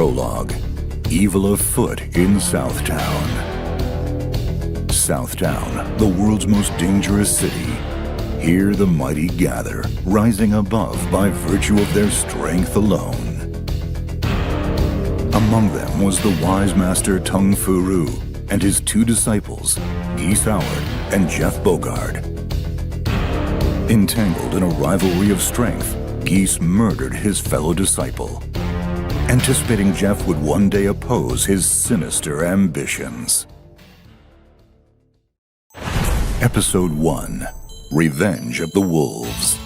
Prologue. Evil afoot in Southtown. Southtown, the world's most dangerous city. Here the mighty gather, rising above by virtue of their strength alone. Among them was the wise master Tung Fu and his two disciples, Geese Howard and Jeff Bogard. Entangled in a rivalry of strength, Geese murdered his fellow disciple, anticipating Jeff would one day oppose his sinister ambitions. Episode 1. Revenge of the Wolves.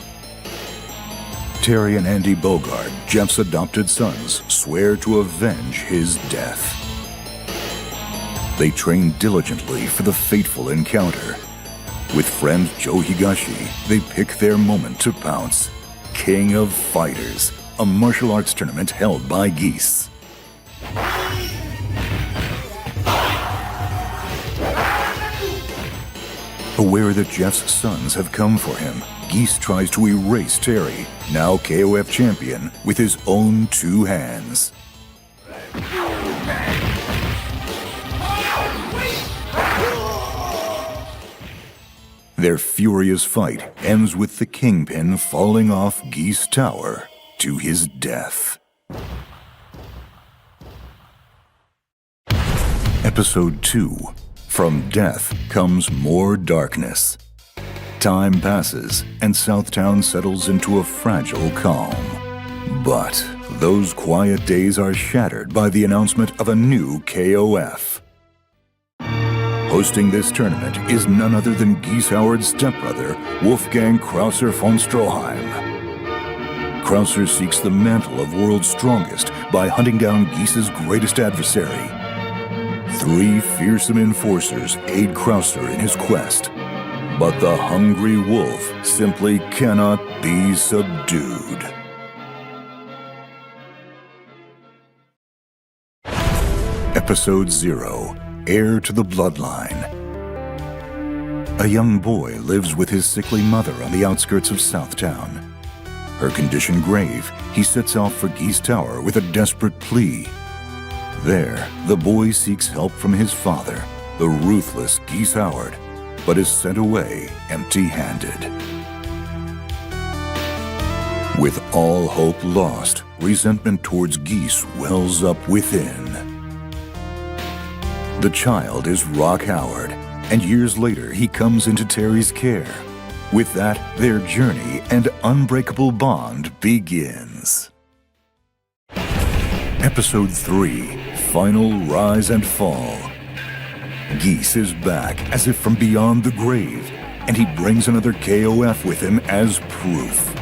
Terry and Andy Bogard, Jeff's adopted sons, swear to avenge his death. They train diligently for the fateful encounter. With friend Joe Higashi, they pick their moment to pounce. King of Fighters, a martial arts tournament held by Geese. Aware that Jeff's sons have come for him, Geese tries to erase Terry, now KOF champion, with his own two hands. Their furious fight ends with the Kingpin falling off Geese Tower to his death. Episode 2. From death comes more darkness. Time passes, and Southtown settles into a fragile calm. But those quiet days are shattered by the announcement of a new KOF. Hosting this tournament is none other than Geese Howard's stepbrother, Wolfgang Krauser von Stroheim. Krauser seeks the mantle of world's strongest by hunting down Geese's greatest adversary. 3 fearsome enforcers aid Krauser in his quest, but the hungry wolf simply cannot be subdued. Episode 0. Heir to the Bloodline. A young boy lives with his sickly mother on the outskirts of Southtown. Her condition grave, he sets out for Geese Tower with a desperate plea. There, the boy seeks help from his father, the ruthless Geese Howard, but is sent away empty-handed. With all hope lost, resentment towards Geese wells up within. The child is Rock Howard, and years later he comes into Terry's care. With that, their journey and unbreakable bond begins. Episode 3. Final Rise and Fall. Geese is back as if from beyond the grave, and he brings another KOF with him as proof.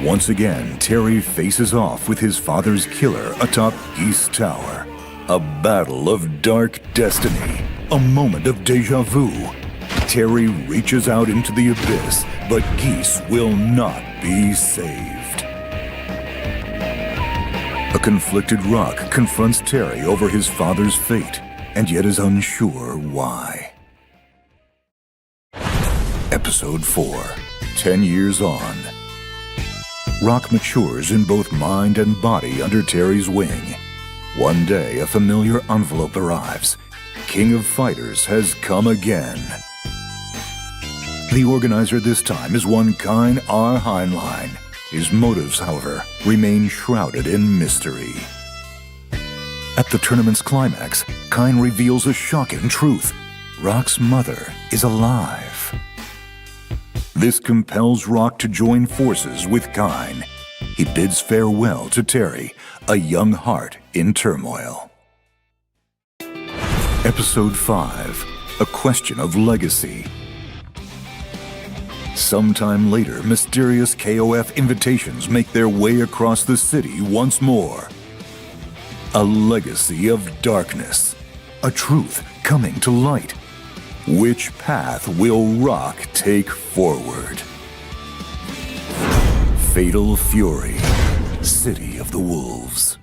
Once again, Terry faces off with his father's killer atop Geese Tower. A battle of dark destiny, a moment of deja vu. Terry reaches out into the abyss, but Geese will not be saved. A conflicted Rock confronts Terry over his father's fate, and yet is unsure why. Episode 4. 10 years on. Rock matures in both mind and body under Terry's wing. One day, a familiar envelope arrives. King of Fighters has come again. The organizer this time is one Kine R. Heinlein. His motives, however, remain shrouded in mystery. At the tournament's climax, Kine reveals a shocking truth. Rock's mother is alive. This compels Rock to join forces with Kine. He bids farewell to Terry, a young heart in turmoil. Episode 5. A Question of Legacy. Sometime later, mysterious KOF invitations make their way across the city once more. A legacy of darkness. A truth coming to light. Which path will Rock take forward? Fatal Fury. City of the Wolves.